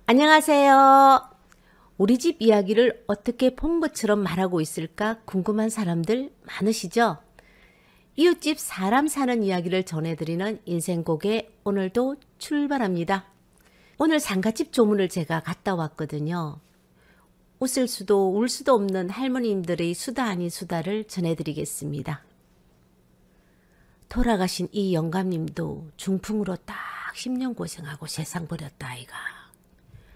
안녕하세요. 우리 집 이야기를 어떻게 본 것처럼 말하고 있을까 궁금한 사람들 많으시죠? 이웃집 사람 사는 이야기를 전해드리는 인생곡에 오늘도 출발합니다. 오늘 상가집 조문을 제가 갔다 왔거든요. 웃을 수도 울 수도 없는 할머님들의 수다 아닌 수다를 전해드리겠습니다. 돌아가신 이 영감님도 중풍으로 딱 10년 고생하고 세상 버렸다 아이가.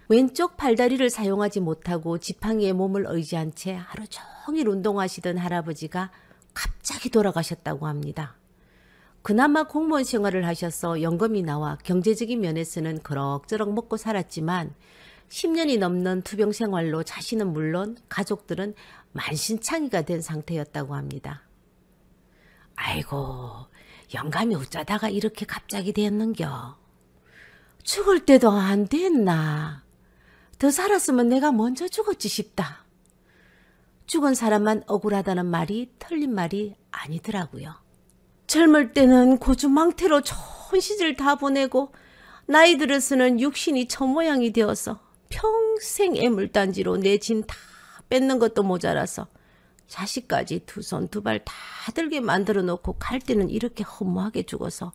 왼쪽 팔다리를 사용하지 못하고 지팡이에 몸을 의지한 채 하루 종일 운동하시던 할아버지가 갑자기 돌아가셨다고 합니다. 그나마 공무원 생활을 하셔서 연금이 나와 경제적인 면에서는 그럭저럭 먹고 살았지만 10년이 넘는 투병 생활로 자신은 물론 가족들은 만신창이가 된 상태였다고 합니다. 아이고, 영감이 어쩌다가 이렇게 갑자기 됐는겨. 죽을 때도 안 됐나. 더 살았으면 내가 먼저 죽었지 싶다. 죽은 사람만 억울하다는 말이 틀린 말이 아니더라고요. 젊을 때는 고주망태로 좋은 시절 다 보내고 나이 들어서는 육신이 처모양이 되어서 평생 애물단지로 내 짐 다 뺏는 것도 모자라서 자식까지 두 손 두 발 다 들게 만들어 놓고 갈 때는 이렇게 허무하게 죽어서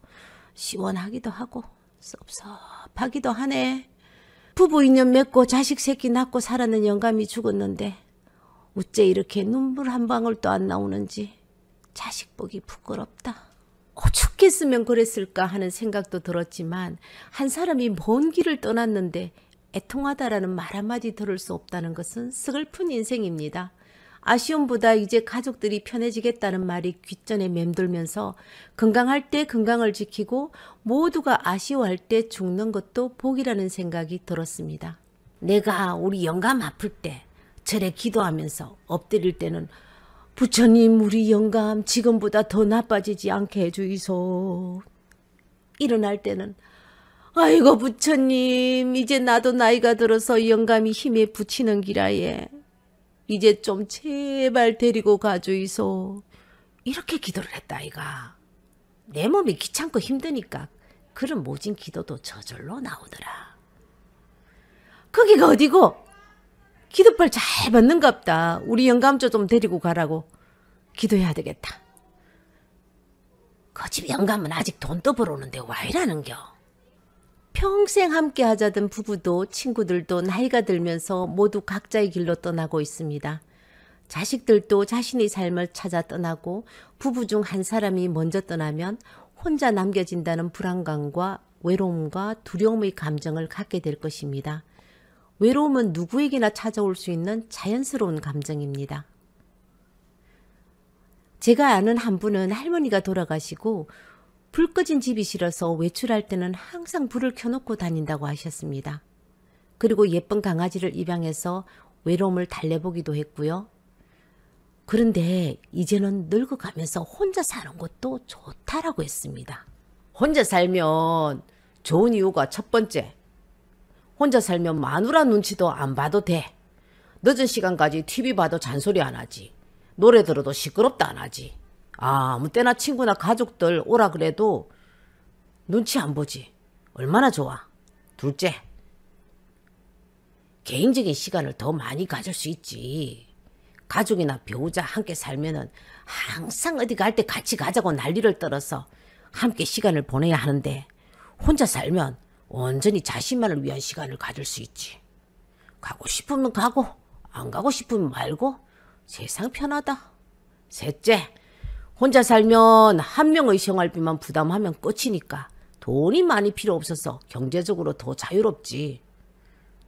시원하기도 하고 섭섭하기도 하네. 부부 인연 맺고 자식 새끼 낳고 살아는 영감이 죽었는데 어째 이렇게 눈물 한 방울도 안 나오는지 자식 보기 부끄럽다. 오죽했으면 그랬을까 하는 생각도 들었지만 한 사람이 먼 길을 떠났는데 애통하다라는 말 한마디 들을 수 없다는 것은 슬픈 인생입니다. 아쉬움보다 이제 가족들이 편해지겠다는 말이 귓전에 맴돌면서 건강할 때 건강을 지키고 모두가 아쉬워할 때 죽는 것도 복이라는 생각이 들었습니다. 내가 우리 영감 아플 때 절에 기도하면서 엎드릴 때는 부처님 우리 영감 지금보다 더 나빠지지 않게 해주이소. 일어날 때는 아이고 부처님 이제 나도 나이가 들어서 영감이 힘에 부치는 기라예. 이제 좀 제발 데리고 가주이소. 이렇게 기도를 했다 아이가. 내 몸이 귀찮고 힘드니까 그런 모진 기도도 저절로 나오더라. 거기가 어디고? 기도빨 잘 받는갑다. 우리 영감조 좀 데리고 가라고 기도해야 되겠다. 그 집 영감은 아직 돈도 벌어오는데 와 이라는겨. 평생 함께 하자던 부부도 친구들도 나이가 들면서 모두 각자의 길로 떠나고 있습니다. 자식들도 자신의 삶을 찾아 떠나고 부부 중 한 사람이 먼저 떠나면 혼자 남겨진다는 불안감과 외로움과 두려움의 감정을 갖게 될 것입니다. 외로움은 누구에게나 찾아올 수 있는 자연스러운 감정입니다. 제가 아는 한 분은 할머니가 돌아가시고 불 꺼진 집이 싫어서 외출할 때는 항상 불을 켜놓고 다닌다고 하셨습니다. 그리고 예쁜 강아지를 입양해서 외로움을 달래보기도 했고요. 그런데 이제는 늙어가면서 혼자 사는 것도 좋다라고 했습니다. 혼자 살면 좋은 이유가 첫 번째, 혼자 살면 마누라 눈치도 안 봐도 돼. 늦은 시간까지 TV 봐도 잔소리 안 하지. 노래 들어도 시끄럽다 안 하지. 아무 때나 친구나 가족들 오라 그래도 눈치 안 보지. 얼마나 좋아. 둘째, 개인적인 시간을 더 많이 가질 수 있지. 가족이나 배우자 함께 살면은 항상 어디 갈 때 같이 가자고 난리를 떨어서 함께 시간을 보내야 하는데 혼자 살면 온전히 자신만을 위한 시간을 가질 수 있지. 가고 싶으면 가고 안 가고 싶으면 말고 세상 편하다. 셋째, 혼자 살면 한 명의 생활비만 부담하면 끝이니까 돈이 많이 필요 없어서 경제적으로 더 자유롭지.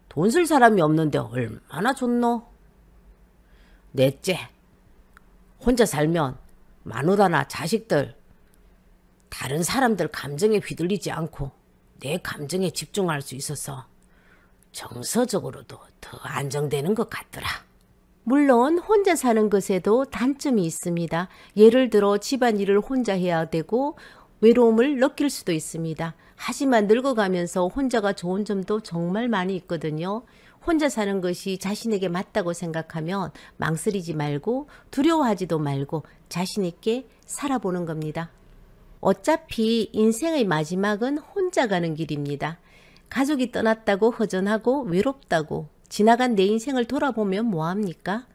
돈 쓸 사람이 없는데 얼마나 좋노? 넷째, 혼자 살면 마누라나 자식들, 다른 사람들 감정에 휘둘리지 않고 내 감정에 집중할 수 있어서 정서적으로도 더 안정되는 것 같더라. 물론 혼자 사는 것에도 단점이 있습니다. 예를 들어 집안일을 혼자 해야 되고 외로움을 느낄 수도 있습니다. 하지만 늙어가면서 혼자가 좋은 점도 정말 많이 있거든요. 혼자 사는 것이 자신에게 맞다고 생각하면 망설이지 말고 두려워하지도 말고 자신 있게 살아보는 겁니다. 어차피 인생의 마지막은 혼자 가는 길입니다. 가족이 떠났다고 허전하고 외롭다고 지나간 내 인생을 돌아보면 뭐합니까?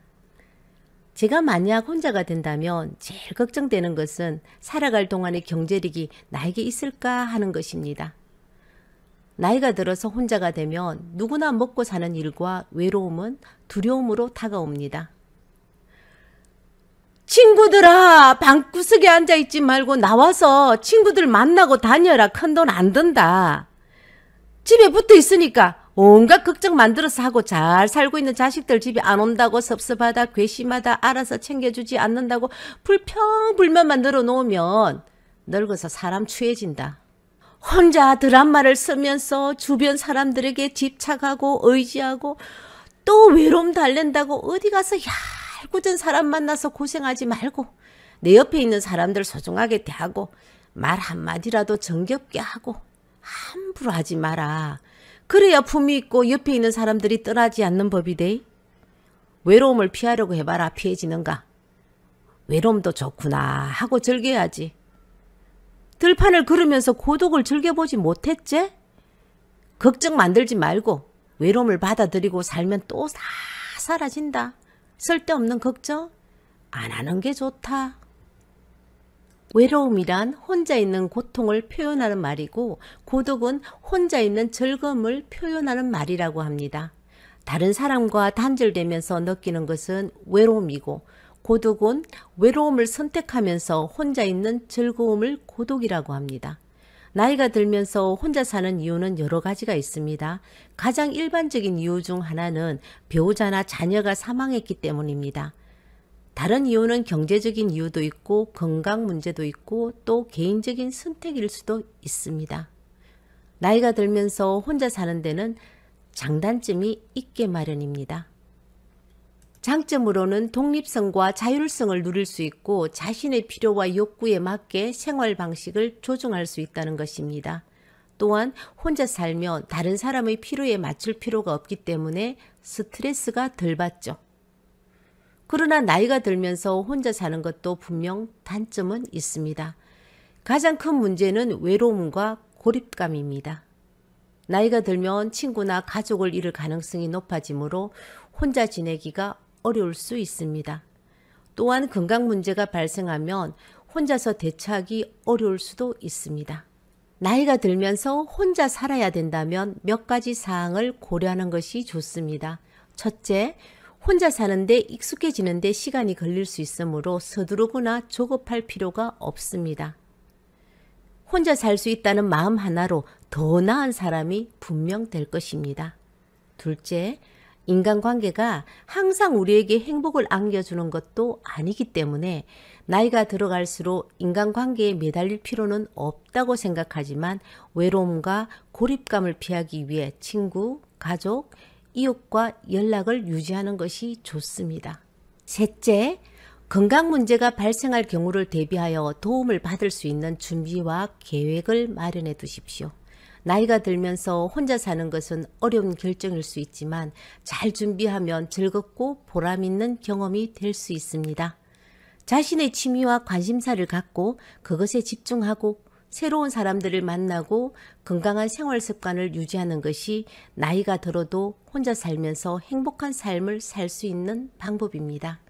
제가 만약 혼자가 된다면 제일 걱정되는 것은 살아갈 동안의 경제력이 나에게 있을까 하는 것입니다. 나이가 들어서 혼자가 되면 누구나 먹고 사는 일과 외로움은 두려움으로 다가옵니다. 친구들아, 방구석에 앉아있지 말고 나와서 친구들 만나고 다녀라. 큰돈 안 든다. 집에 붙어 있으니까 온갖 걱정 만들어서 하고 잘 살고 있는 자식들 집에 안 온다고 섭섭하다, 괘씸하다, 알아서 챙겨주지 않는다고 불평불만만 늘어놓으면 늙어서 사람 추해진다. 혼자 드라마를 쓰면서 주변 사람들에게 집착하고 의지하고 또 외로움 달랜다고 어디 가서 얄궂은 사람 만나서 고생하지 말고 내 옆에 있는 사람들 소중하게 대하고 말 한마디라도 정겹게 하고 함부로 하지 마라. 그래야 품이 있고 옆에 있는 사람들이 떠나지 않는 법이대. 외로움을 피하려고 해봐라. 피해지는가? 외로움도 좋구나 하고 즐겨야지. 들판을 걸으면서 고독을 즐겨보지 못했지? 걱정 만들지 말고 외로움을 받아들이고 살면 또 다 사라진다. 쓸데없는 걱정 안 하는 게 좋다. 외로움이란 혼자 있는 고통을 표현하는 말이고 고독은 혼자 있는 즐거움을 표현하는 말이라고 합니다. 다른 사람과 단절되면서 느끼는 것은 외로움이고 고독은 외로움을 선택하면서 혼자 있는 즐거움을 고독이라고 합니다. 나이가 들면서 혼자 사는 이유는 여러 가지가 있습니다. 가장 일반적인 이유 중 하나는 배우자나 자녀가 사망했기 때문입니다. 다른 이유는 경제적인 이유도 있고 건강 문제도 있고 또 개인적인 선택일 수도 있습니다. 나이가 들면서 혼자 사는 데는 장단점이 있게 마련입니다. 장점으로는 독립성과 자율성을 누릴 수 있고 자신의 필요와 욕구에 맞게 생활 방식을 조정할 수 있다는 것입니다. 또한 혼자 살면 다른 사람의 필요에 맞출 필요가 없기 때문에 스트레스가 덜 받죠. 그러나 나이가 들면서 혼자 사는 것도 분명 단점은 있습니다. 가장 큰 문제는 외로움과 고립감입니다. 나이가 들면 친구나 가족을 잃을 가능성이 높아지므로 혼자 지내기가 어려울 수 있습니다. 또한 건강 문제가 발생하면 혼자서 대처하기 어려울 수도 있습니다. 나이가 들면서 혼자 살아야 된다면 몇 가지 사항을 고려하는 것이 좋습니다. 첫째, 혼자 사는데 익숙해지는데 시간이 걸릴 수 있으므로 서두르거나 조급할 필요가 없습니다. 혼자 살 수 있다는 마음 하나로 더 나은 사람이 분명 될 것입니다. 둘째, 인간관계가 항상 우리에게 행복을 안겨주는 것도 아니기 때문에 나이가 들어갈수록 인간관계에 매달릴 필요는 없다고 생각하지만 외로움과 고립감을 피하기 위해 친구, 가족, 이웃과 연락을 유지하는 것이 좋습니다. 셋째, 건강 문제가 발생할 경우를 대비하여 도움을 받을 수 있는 준비와 계획을 마련해 두십시오. 나이가 들면서 혼자 사는 것은 어려운 결정일 수 있지만 잘 준비하면 즐겁고 보람 있는 경험이 될 수 있습니다. 자신의 취미와 관심사를 갖고 그것에 집중하고 새로운 사람들을 만나고 건강한 생활 습관을 유지하는 것이 나이가 들어도 혼자 살면서 행복한 삶을 살 수 있는 방법입니다.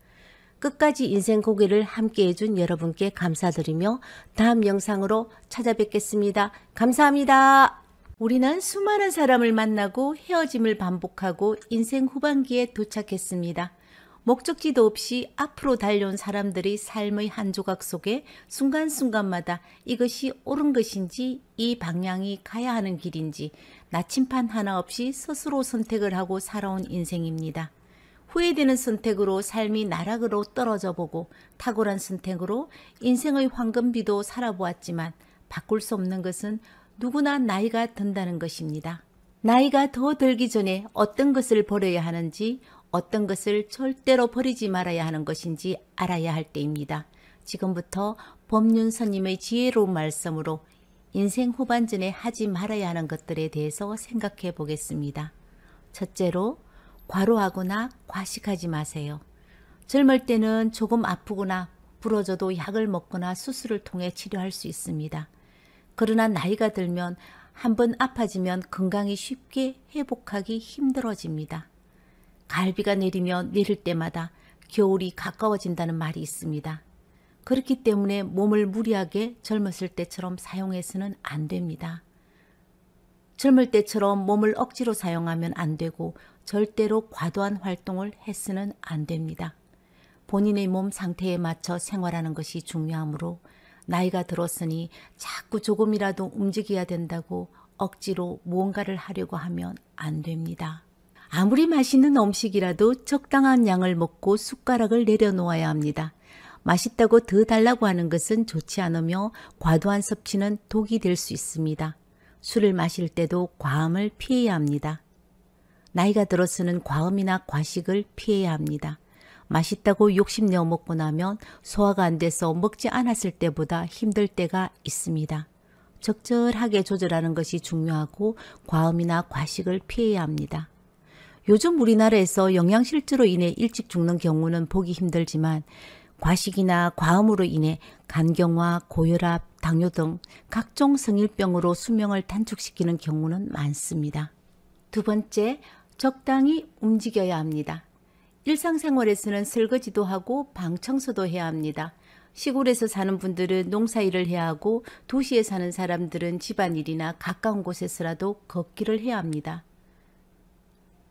끝까지 인생 고개를 함께 해준 여러분께 감사드리며 다음 영상으로 찾아뵙겠습니다. 감사합니다. 우리는 수많은 사람을 만나고 헤어짐을 반복하고 인생 후반기에 도착했습니다. 목적지도 없이 앞으로 달려온 사람들이 삶의 한 조각 속에 순간순간마다 이것이 옳은 것인지 이 방향이 가야 하는 길인지 나침판 하나 없이 스스로 선택을 하고 살아온 인생입니다. 후회되는 선택으로 삶이 나락으로 떨어져 보고 탁월한 선택으로 인생의 황금비도 살아보았지만 바꿀 수 없는 것은 누구나 나이가 든다는 것입니다. 나이가 더 들기 전에 어떤 것을 버려야 하는지 어떤 것을 절대로 버리지 말아야 하는 것인지 알아야 할 때입니다. 지금부터 법륜스님의 지혜로운 말씀으로 인생 후반전에 하지 말아야 하는 것들에 대해서 생각해 보겠습니다. 첫째로, 과로하거나 과식하지 마세요. 젊을 때는 조금 아프거나 부러져도 약을 먹거나 수술을 통해 치료할 수 있습니다. 그러나 나이가 들면 한번 아파지면 건강이 쉽게 회복하기 힘들어집니다. 가을비가 내리면 내릴 때마다 겨울이 가까워진다는 말이 있습니다. 그렇기 때문에 몸을 무리하게 젊었을 때처럼 사용해서는 안 됩니다. 젊을 때처럼 몸을 억지로 사용하면 안 되고 절대로 과도한 활동을 해서는 안 됩니다. 본인의 몸 상태에 맞춰 생활하는 것이 중요하므로 나이가 들었으니 자꾸 조금이라도 움직여야 된다고 억지로 무언가를 하려고 하면 안 됩니다. 아무리 맛있는 음식이라도 적당한 양을 먹고 숟가락을 내려놓아야 합니다. 맛있다고 더 달라고 하는 것은 좋지 않으며 과도한 섭취는 독이 될 수 있습니다. 술을 마실 때도 과음을 피해야 합니다. 나이가 들어서는 과음이나 과식을 피해야 합니다. 맛있다고 욕심내어 먹고 나면 소화가 안 돼서 먹지 않았을 때보다 힘들 때가 있습니다. 적절하게 조절하는 것이 중요하고 과음이나 과식을 피해야 합니다. 요즘 우리나라에서 영양실조로 인해 일찍 죽는 경우는 보기 힘들지만 과식이나 과음으로 인해 간경화, 고혈압, 당뇨 등 각종 성인병으로 수명을 단축시키는 경우는 많습니다. 두 번째, 적당히 움직여야 합니다. 일상생활에서는 설거지도 하고 방 청소도 해야 합니다. 시골에서 사는 분들은 농사일을 해야 하고 도시에 사는 사람들은 집안일이나 가까운 곳에서라도 걷기를 해야 합니다.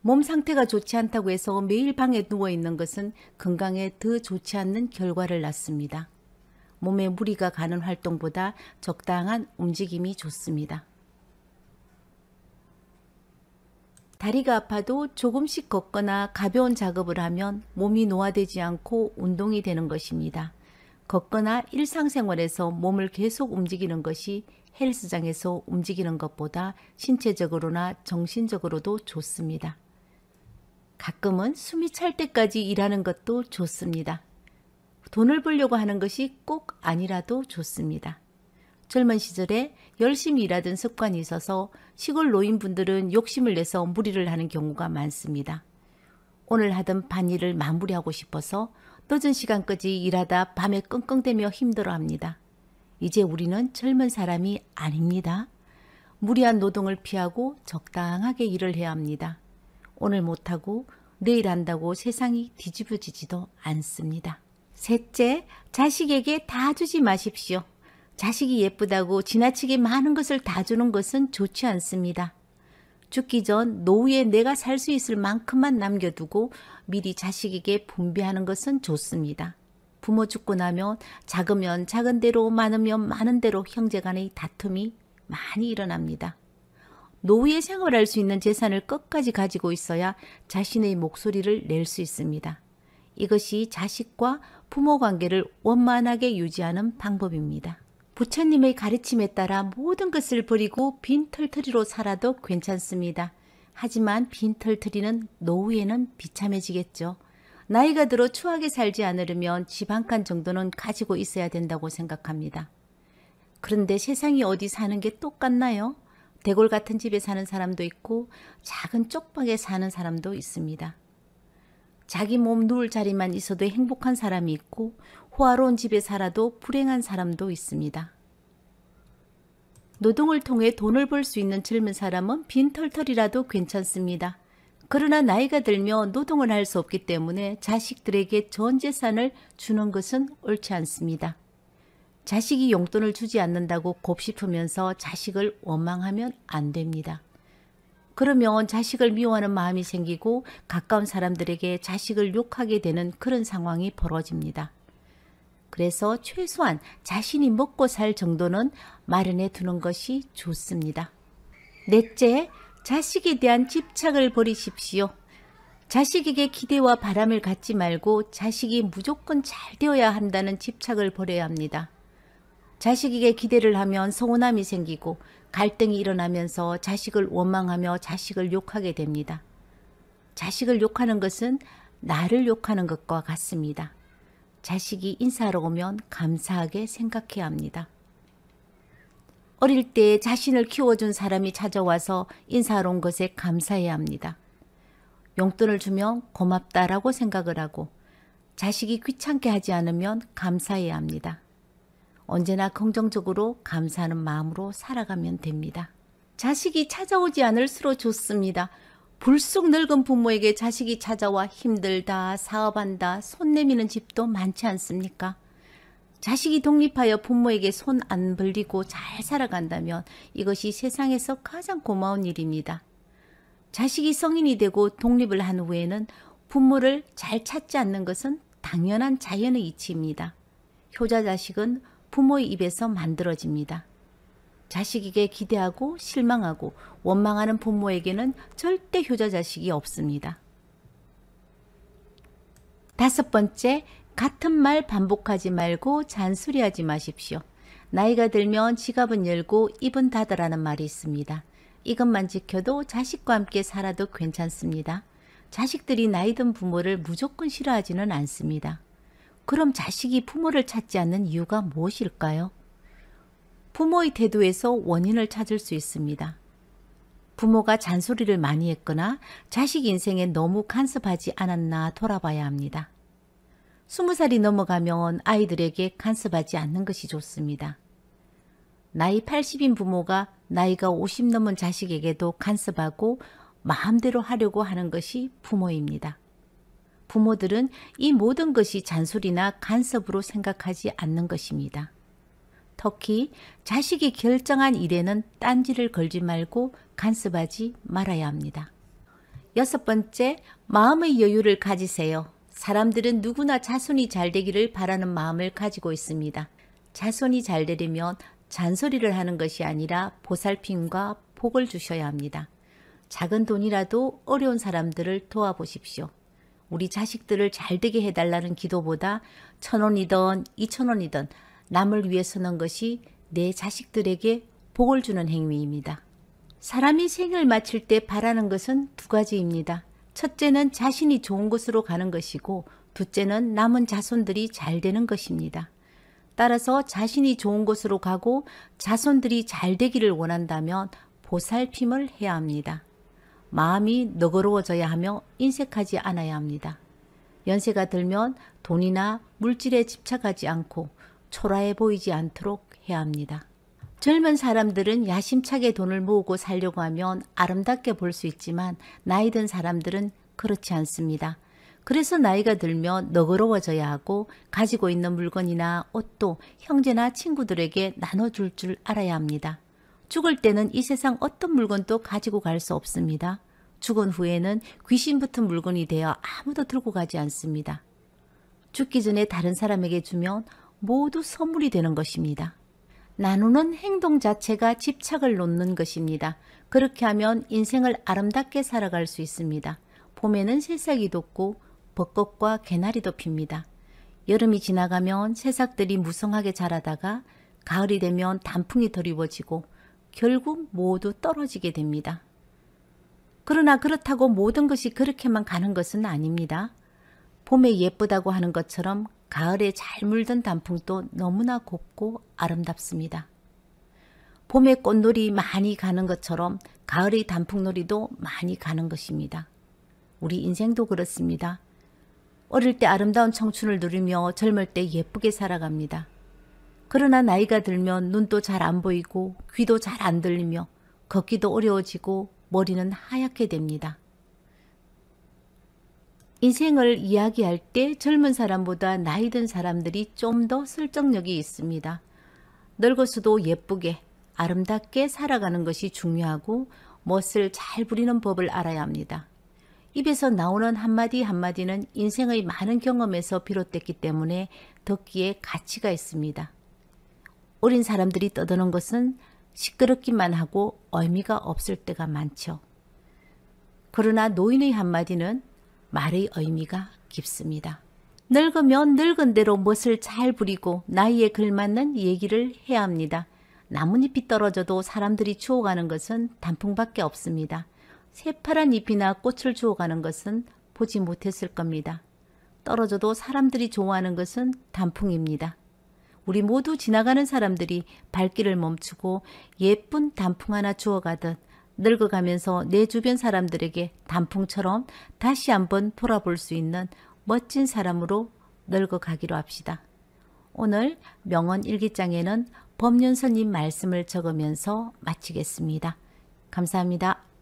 몸 상태가 좋지 않다고 해서 매일 방에 누워있는 것은 건강에 더 좋지 않는 결과를 낳습니다. 몸에 무리가 가는 활동보다 적당한 움직임이 좋습니다. 다리가 아파도 조금씩 걷거나 가벼운 작업을 하면 몸이 노화되지 않고 운동이 되는 것입니다. 걷거나 일상생활에서 몸을 계속 움직이는 것이 헬스장에서 움직이는 것보다 신체적으로나 정신적으로도 좋습니다. 가끔은 숨이 찰 때까지 일하는 것도 좋습니다. 돈을 벌려고 하는 것이 꼭 아니라도 좋습니다. 젊은 시절에 열심히 일하던 습관이 있어서 시골 노인분들은 욕심을 내서 무리를 하는 경우가 많습니다. 오늘 하던 반일을 마무리하고 싶어서 늦은 시간까지 일하다 밤에 끙끙대며 힘들어합니다. 이제 우리는 젊은 사람이 아닙니다. 무리한 노동을 피하고 적당하게 일을 해야 합니다. 오늘 못하고 내일 한다고 세상이 뒤집어지지도 않습니다. 셋째, 자식에게 다 주지 마십시오. 자식이 예쁘다고 지나치게 많은 것을 다 주는 것은 좋지 않습니다. 죽기 전 노후에 내가 살 수 있을 만큼만 남겨두고 미리 자식에게 분배하는 것은 좋습니다. 부모 죽고 나면 작으면 작은 대로 많으면 많은 대로 형제간의 다툼이 많이 일어납니다. 노후에 생활할 수 있는 재산을 끝까지 가지고 있어야 자신의 목소리를 낼 수 있습니다. 이것이 자식과 부모 관계를 원만하게 유지하는 방법입니다. 부처님의 가르침에 따라 모든 것을 버리고 빈털터리로 살아도 괜찮습니다. 하지만 빈털터리는 노후에는 비참해지겠죠. 나이가 들어 추하게 살지 않으려면 집 한 칸 정도는 가지고 있어야 된다고 생각합니다. 그런데 세상이 어디 사는 게 똑같나요? 대골 같은 집에 사는 사람도 있고 작은 쪽방에 사는 사람도 있습니다. 자기 몸 누울 자리만 있어도 행복한 사람이 있고 호화로운 집에 살아도 불행한 사람도 있습니다. 노동을 통해 돈을 벌 수 있는 젊은 사람은 빈털털이라도 괜찮습니다. 그러나 나이가 들면 노동을 할 수 없기 때문에 자식들에게 전 재산을 주는 것은 옳지 않습니다. 자식이 용돈을 주지 않는다고 곱씹으면서 자식을 원망하면 안 됩니다. 그러면 자식을 미워하는 마음이 생기고 가까운 사람들에게 자식을 욕하게 되는 그런 상황이 벌어집니다. 그래서 최소한 자신이 먹고 살 정도는 마련해 두는 것이 좋습니다. 넷째, 자식에 대한 집착을 버리십시오. 자식에게 기대와 바람을 갖지 말고 자식이 무조건 잘 되어야 한다는 집착을 버려야 합니다. 자식에게 기대를 하면 서운함이 생기고 갈등이 일어나면서 자식을 원망하며 자식을 욕하게 됩니다. 자식을 욕하는 것은 나를 욕하는 것과 같습니다. 자식이 인사하러 오면 감사하게 생각해야 합니다. 어릴 때 자신을 키워준 사람이 찾아와서 인사하러 온 것에 감사해야 합니다. 용돈을 주면 고맙다라고 생각을 하고 자식이 귀찮게 하지 않으면 감사해야 합니다. 언제나 긍정적으로 감사하는 마음으로 살아가면 됩니다. 자식이 찾아오지 않을수록 좋습니다. 불쑥 늙은 부모에게 자식이 찾아와 힘들다, 사업한다, 손 내미는 집도 많지 않습니까? 자식이 독립하여 부모에게 손 안 벌리고 잘 살아간다면 이것이 세상에서 가장 고마운 일입니다. 자식이 성인이 되고 독립을 한 후에는 부모를 잘 찾지 않는 것은 당연한 자연의 이치입니다. 효자 자식은 부모의 입에서 만들어집니다. 자식에게 기대하고 실망하고 원망하는 부모에게는 절대 효자 자식이 없습니다. 5번째, 같은 말 반복하지 말고 잔소리하지 마십시오. 나이가 들면 지갑은 열고 입은 닫으라는 말이 있습니다. 이것만 지켜도 자식과 함께 살아도 괜찮습니다. 자식들이 나이 든 부모를 무조건 싫어하지는 않습니다. 그럼 자식이 부모를 찾지 않는 이유가 무엇일까요? 부모의 태도에서 원인을 찾을 수 있습니다. 부모가 잔소리를 많이 했거나 자식 인생에 너무 간섭하지 않았나 돌아봐야 합니다. 20살이 넘어가면 아이들에게 간섭하지 않는 것이 좋습니다. 나이 80인 부모가 나이가 50 넘은 자식에게도 간섭하고 마음대로 하려고 하는 것이 부모입니다. 부모들은 이 모든 것이 잔소리나 간섭으로 생각하지 않는 것입니다. 특히 자식이 결정한 일에는 딴지를 걸지 말고 간섭하지 말아야 합니다. 6번째, 마음의 여유를 가지세요. 사람들은 누구나 자손이 잘 되기를 바라는 마음을 가지고 있습니다. 자손이 잘 되려면 잔소리를 하는 것이 아니라 보살핌과 복을 주셔야 합니다. 작은 돈이라도 어려운 사람들을 도와보십시오. 우리 자식들을 잘 되게 해달라는 기도보다 1,000원이든 2,000원이든 남을 위해 서는 것이 내 자식들에게 복을 주는 행위입니다. 사람이 생을 마칠 때 바라는 것은 2가지입니다. 첫째는 자신이 좋은 곳으로 가는 것이고 둘째는 남은 자손들이 잘 되는 것입니다. 따라서 자신이 좋은 곳으로 가고 자손들이 잘 되기를 원한다면 보살핌을 해야 합니다. 마음이 너그러워져야 하며 인색하지 않아야 합니다. 연세가 들면 돈이나 물질에 집착하지 않고 초라해 보이지 않도록 해야 합니다. 젊은 사람들은 야심차게 돈을 모으고 살려고 하면 아름답게 볼 수 있지만 나이 든 사람들은 그렇지 않습니다. 그래서 나이가 들면 너그러워져야 하고 가지고 있는 물건이나 옷도 형제나 친구들에게 나눠줄 줄 알아야 합니다. 죽을 때는 이 세상 어떤 물건도 가지고 갈 수 없습니다. 죽은 후에는 귀신 붙은 물건이 되어 아무도 들고 가지 않습니다. 죽기 전에 다른 사람에게 주면 모두 선물이 되는 것입니다. 나누는 행동 자체가 집착을 놓는 것입니다. 그렇게 하면 인생을 아름답게 살아갈 수 있습니다. 봄에는 새싹이 돋고 벚꽃과 개나리도 핍니다. 여름이 지나가면 새싹들이 무성하게 자라다가 가을이 되면 단풍이 드리워지고 결국 모두 떨어지게 됩니다. 그러나 그렇다고 모든 것이 그렇게만 가는 것은 아닙니다. 봄에 예쁘다고 하는 것처럼 가을에 잘 물든 단풍도 너무나 곱고 아름답습니다. 봄에 꽃놀이 많이 가는 것처럼 가을의 단풍놀이도 많이 가는 것입니다. 우리 인생도 그렇습니다. 어릴 때 아름다운 청춘을 누리며 젊을 때 예쁘게 살아갑니다. 그러나 나이가 들면 눈도 잘 안 보이고 귀도 잘 안 들리며 걷기도 어려워지고 머리는 하얗게 됩니다. 인생을 이야기할 때 젊은 사람보다 나이 든 사람들이 좀 더 설득력이 있습니다. 늙어서도 예쁘게 아름답게 살아가는 것이 중요하고 멋을 잘 부리는 법을 알아야 합니다. 입에서 나오는 한마디 한마디는 인생의 많은 경험에서 비롯됐기 때문에 듣기에 가치가 있습니다. 어린 사람들이 떠드는 것은 시끄럽기만 하고 의미가 없을 때가 많죠. 그러나 노인의 한마디는 말의 의미가 깊습니다. 늙으면 늙은 대로 멋을 잘 부리고 나이에 걸맞는 얘기를 해야 합니다. 나뭇잎이 떨어져도 사람들이 주워가는 것은 단풍밖에 없습니다. 새파란 잎이나 꽃을 주워가는 것은 보지 못했을 겁니다. 떨어져도 사람들이 좋아하는 것은 단풍입니다. 우리 모두 지나가는 사람들이 발길을 멈추고 예쁜 단풍 하나 주워가듯 늙어가면서 내 주변 사람들에게 단풍처럼 다시 한번 돌아볼 수 있는 멋진 사람으로 늙어가기로 합시다. 오늘 명언 일기장에는 법륜스님 말씀을 적으면서 마치겠습니다. 감사합니다.